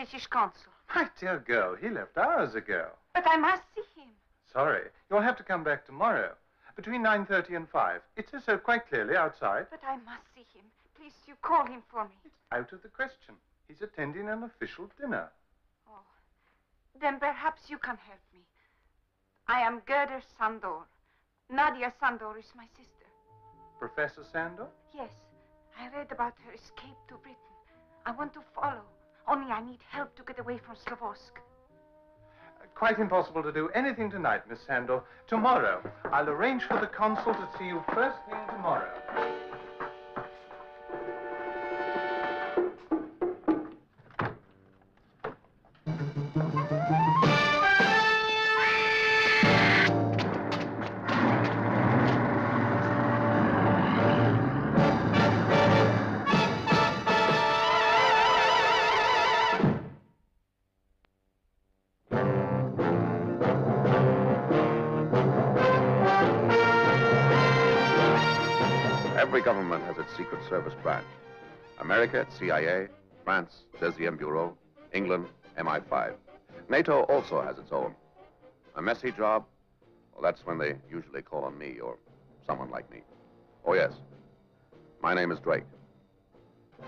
British consul. My dear girl, he left hours ago. But I must see him. Sorry, you'll have to come back tomorrow. Between 9:30 and 5. It says so quite clearly outside. But I must see him. Please, you call him for me. It's out of the question. He's attending an official dinner. Oh, then perhaps you can help me. I am Gerda Sandor. Nadia Sandor is my sister. Professor Sandor? Yes, I read about her escape to Britain. I want to follow. Only I need help to get away from Slavosk. Quite impossible to do anything tonight, Miss Sandor. Tomorrow. I'll arrange for the consul to see you first thing tomorrow. Every government has its Secret Service branch. America, it's CIA. France, Deuxième Bureau. England, MI5. NATO also has its own. A messy job? Well, that's when they usually call on me or someone like me. Oh, yes. My name is Drake.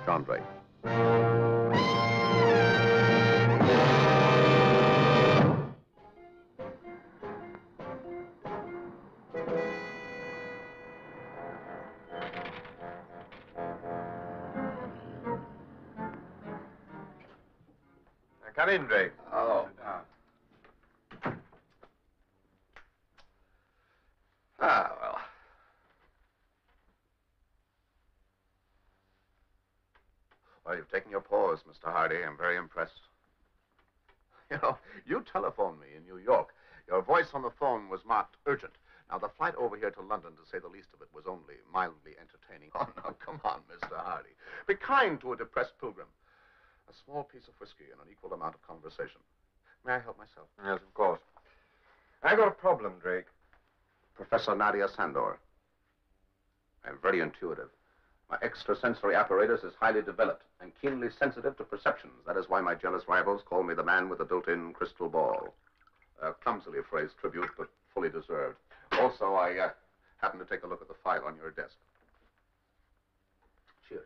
John Drake. Come in, Drake. Oh. Well. Well, you've taken your pause, Mr. Hardy. I'm very impressed. You know, you telephoned me in New York. Your voice on the phone was marked urgent. Now, the flight over here to London, to say the least of it, was only mildly entertaining. Oh, no, come on, Mr. Hardy. Be kind to a depressed pilgrim. A small piece of whiskey and an equal amount of conversation. May I help myself? Yes, of course. I got a problem, Drake. Professor Nadia Sandor. I'm very intuitive. My extrasensory apparatus is highly developed and keenly sensitive to perceptions. That is why my jealous rivals call me the man with the built-in crystal ball. A clumsily phrased tribute, but fully deserved. Also, I happened to take a look at the file on your desk. Cheers.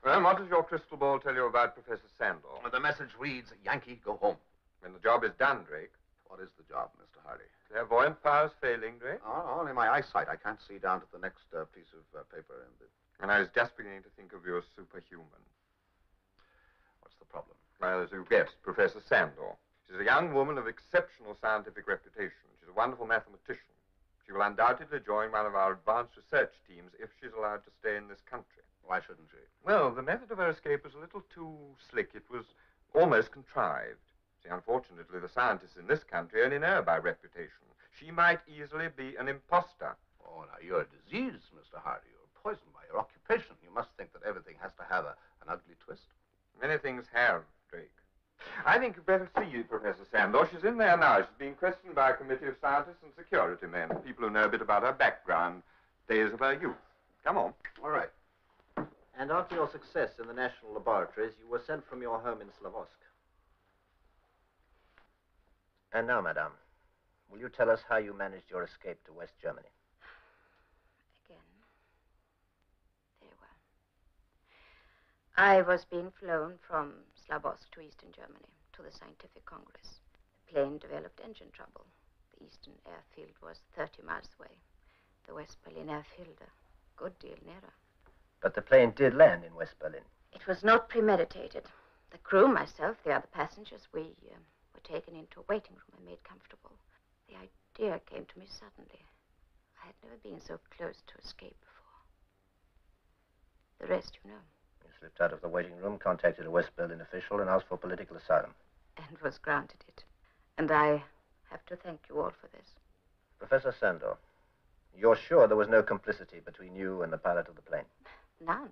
Well, what does your crystal ball tell you about Professor Sandor? The message reads, Yankee, go home. When the job is done, Drake. What is the job, Mr. Hardy? Clairvoyant powers failing, Drake? Oh, only my eyesight. I can't see down to the next piece of paper in the... And I was just beginning to think of you as superhuman. What's the problem? Well, as you guessed, Professor Sandor. She's a young woman of exceptional scientific reputation. She's a wonderful mathematician. She will undoubtedly join one of our advanced research teams if she's allowed to stay in this country. Why shouldn't she? Well, the method of her escape was a little too slick. It was almost contrived. See, unfortunately, the scientists in this country only know by reputation. She might easily be an imposter. Oh, now, you're a disease, Mr. Hardy. You're poisoned by your occupation. You must think that everything has to have an ugly twist. Many things have, Drake. I think you'd better see Professor Sandor. She's in there now. She's being questioned by a committee of scientists and security men, people who know a bit about her background, days of her youth. Come on. All right. And after your success in the national laboratories, you were sent from your home in Slavosk. And now, madame, will you tell us how you managed your escape to West Germany? Again. Very well. I was being flown from Slavosk to Eastern Germany, to the Scientific Congress. The plane developed engine trouble. The Eastern airfield was 30 miles away. The West Berlin airfield a good deal nearer. But the plane did land in West Berlin. It was not premeditated. The crew, myself, the other passengers, we were taken into a waiting room and made comfortable. The idea came to me suddenly. I had never been so close to escape before. The rest you know. You slipped out of the waiting room, contacted a West Berlin official, and asked for political asylum. And was granted it. And I have to thank you all for this. Professor Sandor, you're sure there was no complicity between you and the pilot of the plane? None.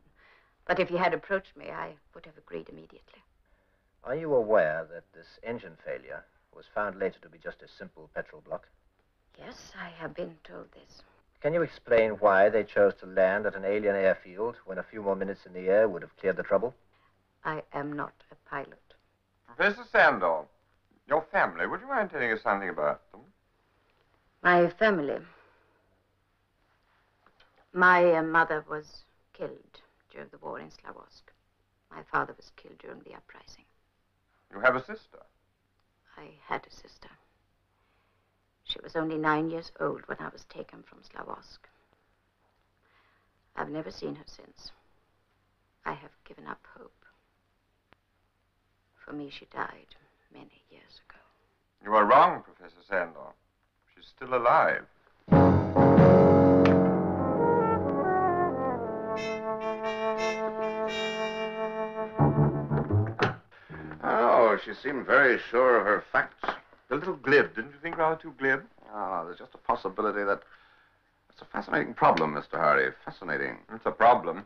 But if he had approached me, I would have agreed immediately. Are you aware that this engine failure was found later to be just a simple petrol block? Yes, I have been told this. Can you explain why they chose to land at an alien airfield when a few more minutes in the air would have cleared the trouble? I am not a pilot. Professor Sandor, your family, would you mind telling us something about them? My family. My mother was killed during the war in Slavosk. My father was killed during the uprising. You have a sister? I had a sister. She was only 9 years old when I was taken from Slavosk. I've never seen her since. I have given up hope. For me, she died many years ago. You are wrong, Professor Sandor. She's still alive. Oh, she seemed very sure of her facts. A little glib, didn't you think? Rather too glib? Oh, there's just a possibility that... It's a fascinating problem, Mr. Hardy. Fascinating. It's a problem.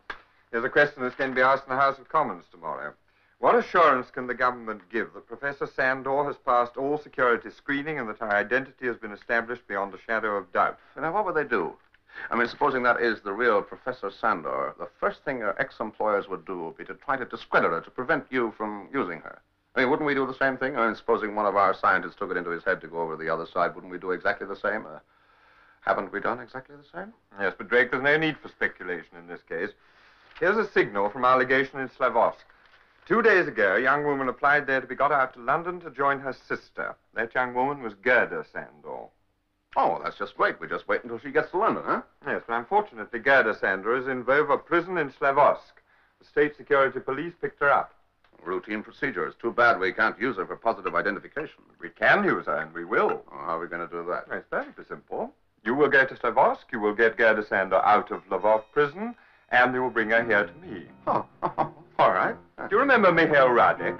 There's a question that's going to be asked in the House of Commons tomorrow. What assurance can the government give that Professor Sandor has passed all security screening and that her identity has been established beyond a shadow of doubt? Now, what would they do? I mean, supposing that is the real Professor Sandor, the first thing her ex-employers would do would be to try to discredit her, to prevent you from using her. I mean, wouldn't we do the same thing? I mean, supposing one of our scientists took it into his head to go over to the other side, wouldn't we do exactly the same? Haven't we done exactly the same? Yes, but Drake, there's no need for speculation in this case. Here's a signal from our legation in Slavosk. 2 days ago, a young woman applied there to be got out to London to join her sister. That young woman was Gerda Sandor. Oh, that's just great. We just wait until she gets to London, huh? Yes, but unfortunately, Gerda Sandor is in Vova prison in Slavosk. The state security police picked her up. Routine procedure. It's too bad we can't use her for positive identification. We can use her, and we will. Oh, how are we going to do that? It's perfectly simple. You will go to Slavosk, you will get Gerda Sandor out of Lvov prison, and you will bring her here to me. Oh, all right. Do you remember Mikhail Radek?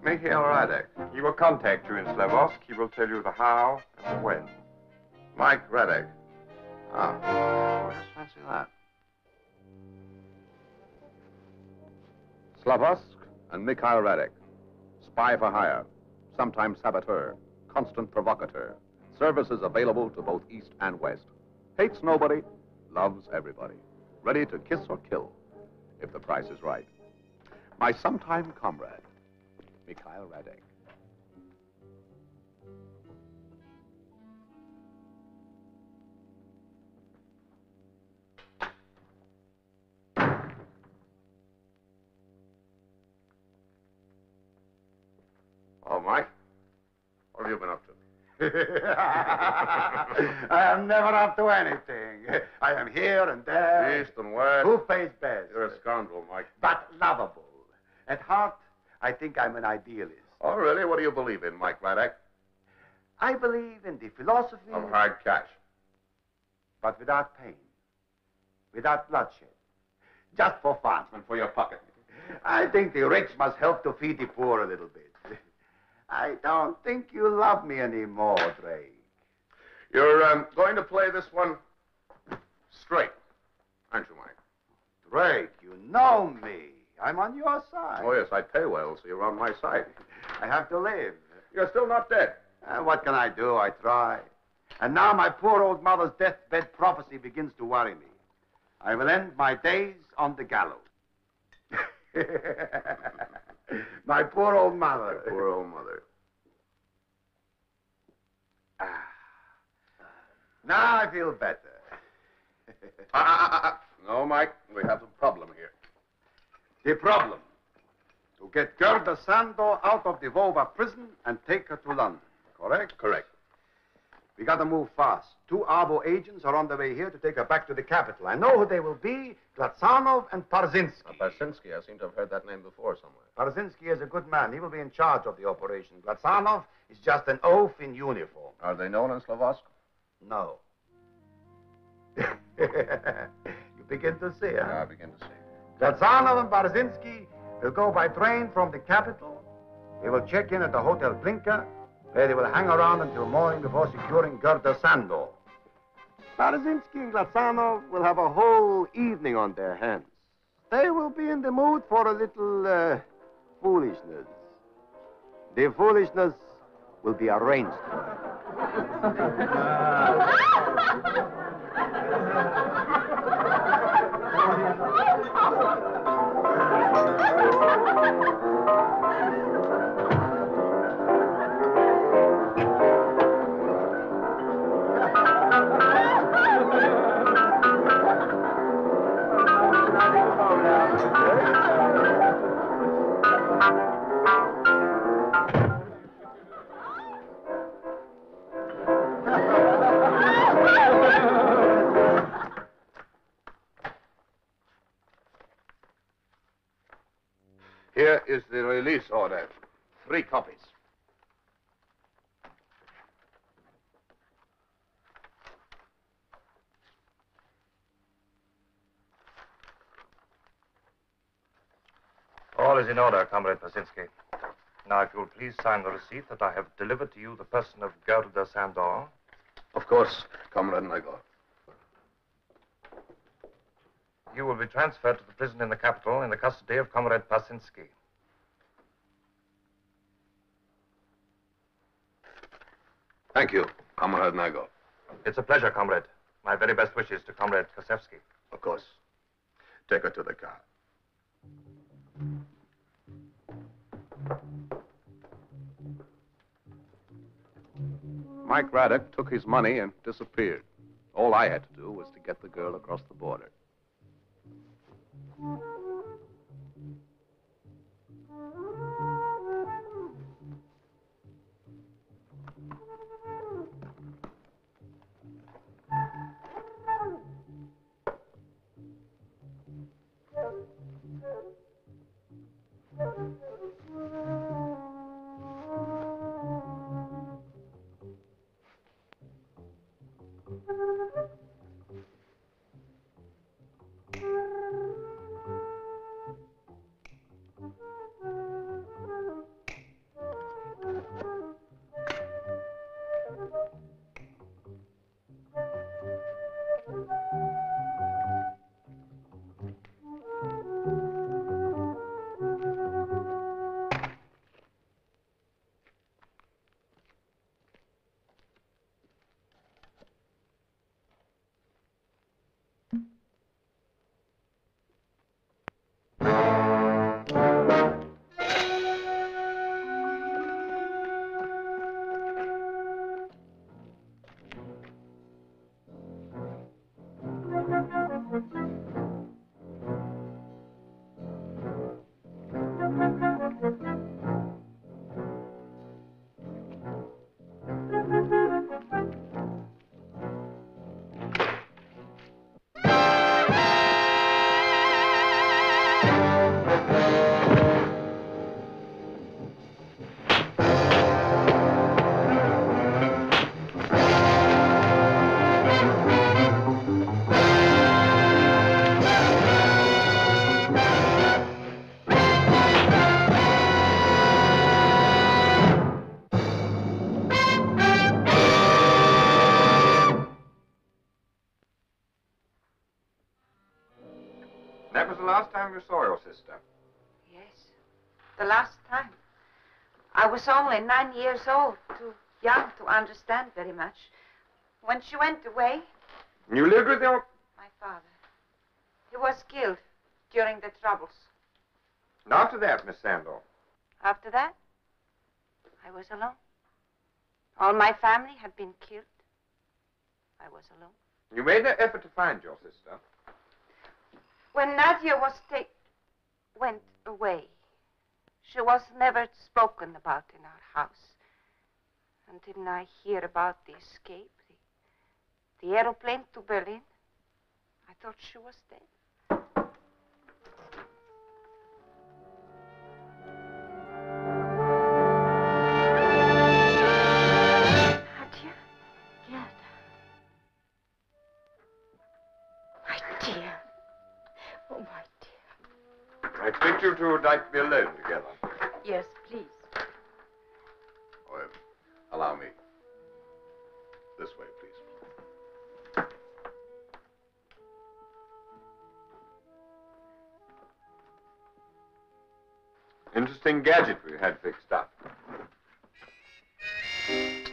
Mikhail Radek. He will contact you in Slavosk. He will tell you the how and the when. Mike Radek. Oh, just fancy that. Slavosk and Mikhail Radek. Spy for hire. Sometimes saboteur. Constant provocateur. Services available to both East and West. Hates nobody. Loves everybody. Ready to kiss or kill, if the price is right. My sometime comrade, Mikhail Radek. Oh, Mike, what have you been up to? I am never up to anything. I am here and there. East and West. Who pays best? You're a scoundrel, Mike. But lovable. At heart, I think I'm an idealist. Oh, really? What do you believe in, Mike Radek? I believe in the philosophy Of hard cash. but without pain, without bloodshed, just for fun. And for your pocket. I think the rich must help to feed the poor a little bit. I don't think you love me anymore, Drake. You're going to play this one straight, aren't you, Mike? Drake, you know me. I'm on your side. Oh, yes, I pay well, so you're on my side. I have to live. You're still not dead. What can I do? I try. And now my poor old mother's deathbed prophecy begins to worry me. I will end my days on the gallows. My poor old mother. Your poor old mother. Now I feel better. No, Mike, we have a problem here. The problem, to get Gerda Sandor out of the Vova prison and take her to London, correct? Correct. We got to move fast. 2 Arbo agents are on their way here to take her back to the capital. I know who they will be, Glatsanov and Parzinsky. Parzinsky, I seem to have heard that name before somewhere. Parzinsky is a good man. He will be in charge of the operation. Glatsanov is just an oaf in uniform. Are they known in Slavosk? No. You begin to see, huh? I begin to see. Glatsanov and Parzinsky will go by train from the capital. They will check in at the Hotel Plinka, where they will hang around until morning before securing Gerda Sandor. Parzinsky and Glatsanov will have a whole evening on their hands. They will be in the mood for a little foolishness. The foolishness will be arranged for them. Police order. 3 copies. All is in order, Comrade Pasinski. Now, if you will please sign the receipt that I have delivered to you the person of Gerda Sandor. Of course, Comrade Nygor. You will be transferred to the prison in the capital in the custody of Comrade Pasinski. Thank you, Comrade Nygor. It's a pleasure, comrade. My very best wishes to Comrade Kosevsky. Of course. Take her to the car. Mike Raddock took his money and disappeared. All I had to do was to get the girl across the border. That was the last time you saw your sister. Yes, the last time. I was only 9 years old, too young to understand very much. When she went away... You lived with your... My father. He was killed during the troubles. And after that, Miss Sandor? After that, I was alone. All my family had been killed. I was alone. You made no effort to find your sister. When Nadia went away, she was never spoken about in our house. And didn't I hear about the escape, the aeroplane to Berlin? I thought she was dead. Nadia, Gerda. My dear. Oh, my dear. I expect you two would like to be alone together. Yes, please. Oh, allow me. This way, please. Interesting gadget we had fixed up. Oh,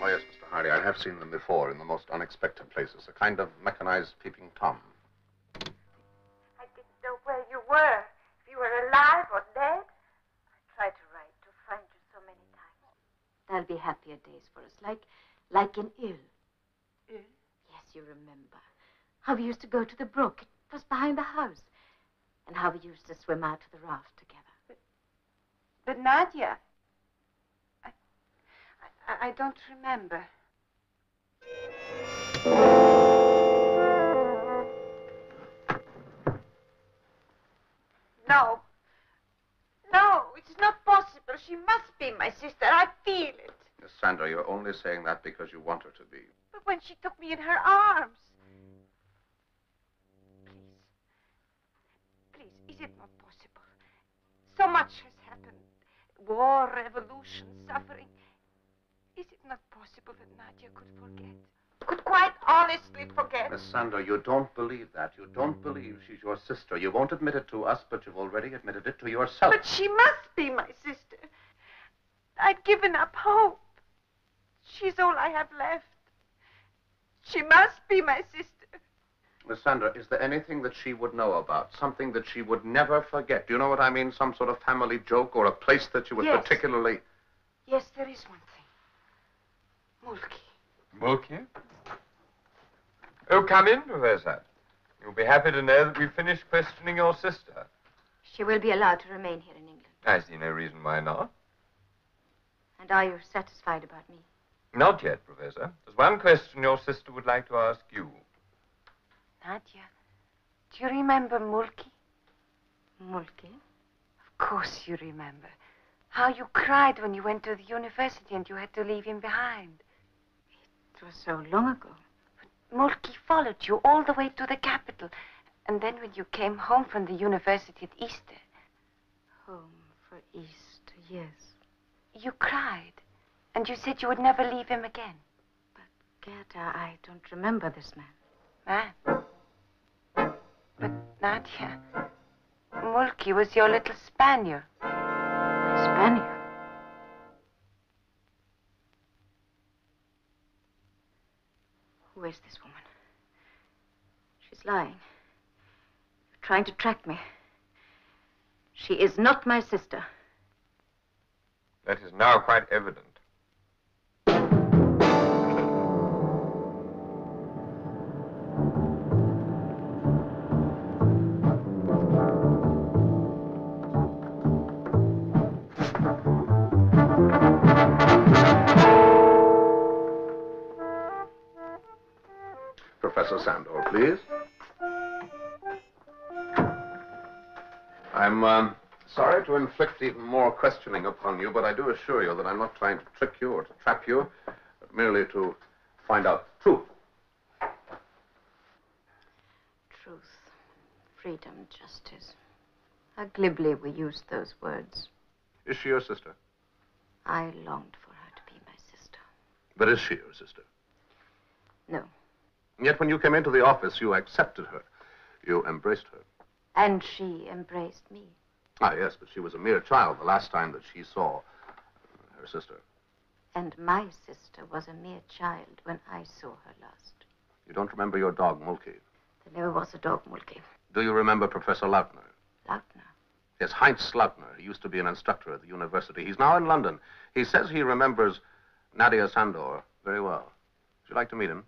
yes, Mr. Hardy. I have seen them before in the most unexpected places. A kind of mechanized peeping Tom. I didn't know where you were. If you were alive or dead. I tried to write to find you so many times. There'll be happier days for us, like in Ill. Ill? Yes, you remember. How we used to go to the brook. It was behind the house. And how we used to swim out to the raft together. But Nadia, I don't remember. No. No, it's not possible. possible. She must be my sister. I feel it. Miss Sandor, you're only saying that because you want her to be. But when she took me in her arms. Please, is it not possible? So much has happened. War, revolution, suffering. Is it not possible that Nadia could forget? Could quite honestly forget? Miss Sandor, you don't believe that. You don't believe she's your sister. You won't admit it to us, but you've already admitted it to yourself. But she must be my sister. I've given up hope. She's all I have left. She must be my sister. Miss Sandor, is there anything that she would know about? Something that she would never forget? Do you know what I mean? Some sort of family joke or a place that she was Yes. particularly... Yes, there is one thing. Mulki. Mulki? Oh, come in, Professor. You'll be happy to know that we've finished questioning your sister. She will be allowed to remain here in England. I see no reason why not. And are you satisfied about me? Not yet, Professor. There's one question your sister would like to ask you. Nadia, do you remember Mulki? Mulki? Of course you remember. How you cried when you went to the university and you had to leave him behind. It was so long ago. Mulki followed you all the way to the capital. And then when you came home from the university at Easter, Home for Easter, yes. you cried. And you said you would never leave him again. Gerda, I don't remember this man. Man? But Nadia, Mulki was your little spaniel. Spaniel? Who is this woman? She's lying. Trying to track me. She is not my sister. That is now quite evident. Professor Sandor, please. I'm sorry to inflict even more questioning upon you, but I do assure you that I'm not trying to trick you or to trap you, but merely to find out the truth. Truth, freedom, justice. How glibly we use those words. Is she your sister? I longed for her to be my sister. But is she your sister? No. And yet when you came into the office, you accepted her. You embraced her. And she embraced me. Ah, yes, but she was a mere child the last time that she saw her sister. And my sister was a mere child when I saw her last. You don't remember your dog, Mulki? There never was a dog, Mulki. Do you remember Professor Lautner? Lautner? Yes, Heinz Lautner. He used to be an instructor at the university. He's now in London. He says he remembers Nadia Sandor very well. Would you like to meet him?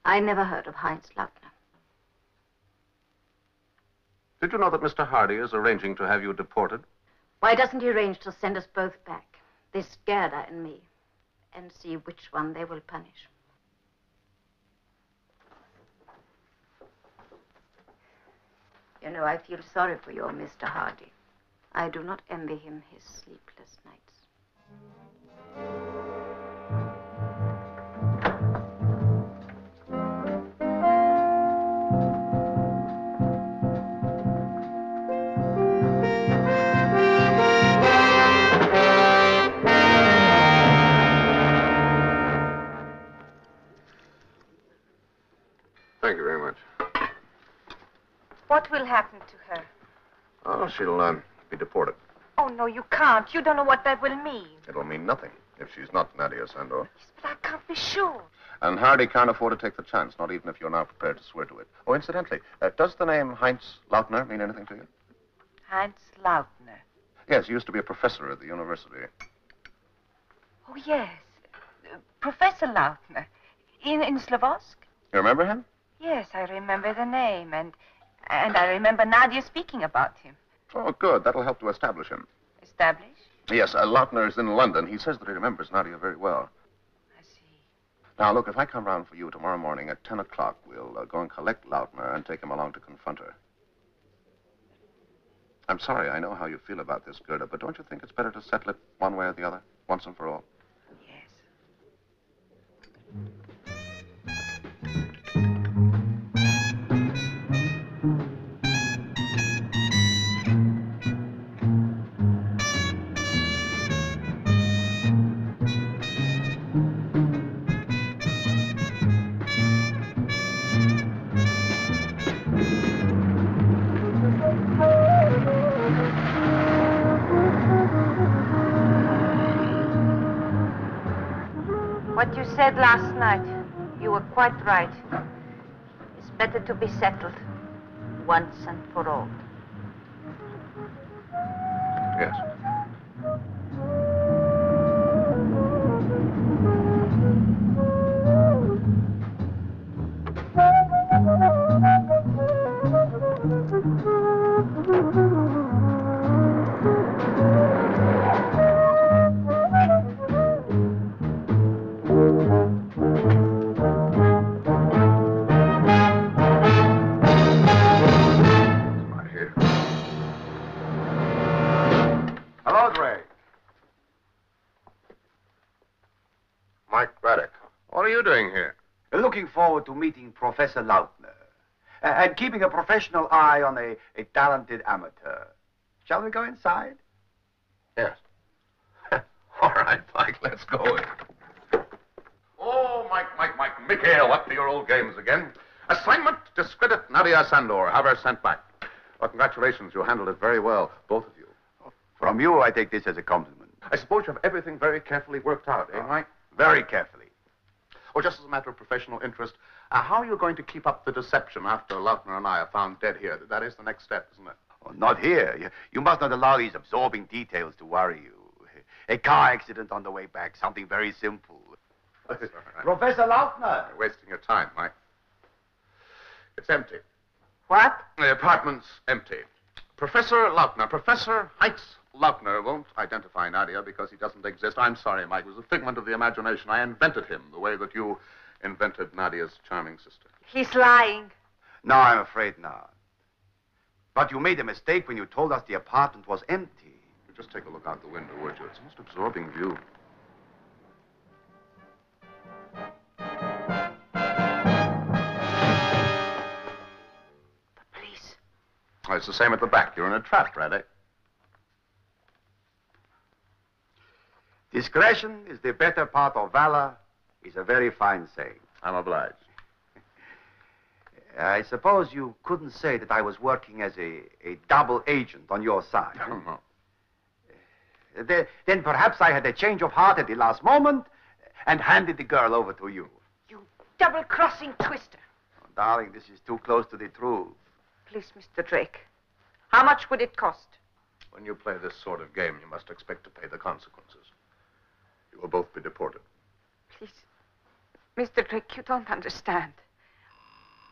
I never heard of Heinz Lautner. Did you know that Mr. Hardy is arranging to have you deported? Why doesn't he arrange to send us both back, this Gerda and me, and see which one they will punish? You know, I feel sorry for your Mr. Hardy. I do not envy him his sleepless nights. Thank you very much. What will happen to her? Oh, she'll be deported. Oh, no, you can't. You don't know what that will mean. It'll mean nothing if she's not Nadia Sandor. Yes, but I can't be sure. And Hardy can't afford to take the chance, not even if you're now prepared to swear to it. Oh, incidentally, does the name Heinz Lautner mean anything to you? Heinz Lautner. Yes, he used to be a professor at the university. Oh, yes. Professor Lautner. In Slavosk? You remember him? Yes, I remember the name, and I remember Nadia speaking about him. Oh, good. That'll help to establish him. Establish? Yes, Lautner is in London. He says that he remembers Nadia very well. I see. Now, look, if I come round for you tomorrow morning at 10 o'clock, we'll go and collect Lautner and take him along to confront her. I'm sorry, I know how you feel about this, Gerda, but don't you think it's better to settle it one way or the other, once and for all? Yes. What you said last night, you were quite right. It's better to be settled once and for all. Yes. Right here. Hello, Drake. Mike Braddock. What are you doing here? Looking forward to meeting Professor Lautner. And keeping a professional eye on a talented amateur. Shall we go inside? Yes. All right, Mike, let's go in. Oh, Mike. Mikhail, up to your old games again. Assignment, discredit Nadia Sandor. Have her sent back. Well, congratulations. You handled it very well, both of you. From you, I take this as a compliment. I suppose you have everything very carefully worked out, eh, Mike? Very carefully. Or just as a matter of professional interest, how are you going to keep up the deception after Lautner and I are found dead here? That is the next step, isn't it? Oh, not here. You must not allow these absorbing details to worry you. A car accident on the way back, something very simple. That's all right. Professor Lautner! You're wasting your time, Mike. It's empty. What? The apartment's empty. Professor Heinz Lautner won't identify Nadia because he doesn't exist. I'm sorry, Mike. It was a figment of the imagination. I invented him the way that you invented Nadia's charming sister. He's lying. No, I'm afraid not. But you made a mistake when you told us the apartment was empty. You just take a look out the window, would you? It's the most absorbing view. The police. Oh, it's the same at the back. You're in a trap, Braddock. Discretion is the better part of valor is a very fine saying. I'm obliged. I suppose you couldn't say that I was working as a double agent on your side. No. Then perhaps I had a change of heart at the last moment and handed the girl over to you. You double-crossing twister. Oh, darling, this is too close to the truth. Please, Mr. Drake. How much would it cost? When you play this sort of game, you must expect to pay the consequences. You will both be deported. Please. Mr. Drake, you don't understand.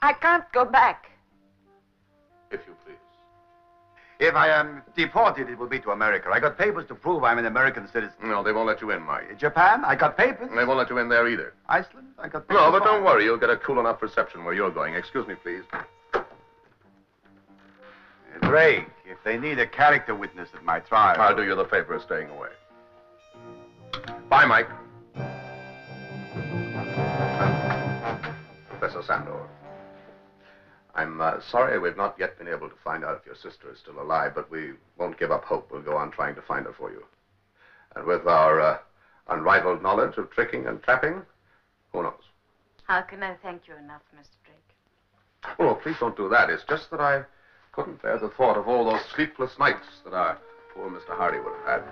I can't go back. If you please. If I am deported, it will be to America. I got papers to prove I'm an American citizen. No, they won't let you in, Mike. Japan, I got papers. They won't let you in there either. Iceland, I got papers. No, but don't worry. You'll get a cool enough reception where you're going. Excuse me, please. Drake, if they need a character witness at my trial... I'll do you the favor of staying away. Bye, Mike. Professor Sandor. I'm sorry we've not yet been able to find out if your sister is still alive, but we won't give up hope. We'll go on trying to find her for you. And with our unrivaled knowledge of tricking and trapping, who knows? How can I thank you enough, Mr. Drake? Oh, please don't do that. It's just that I couldn't bear the thought of all those sleepless nights that our poor Mr. Hardy would have had.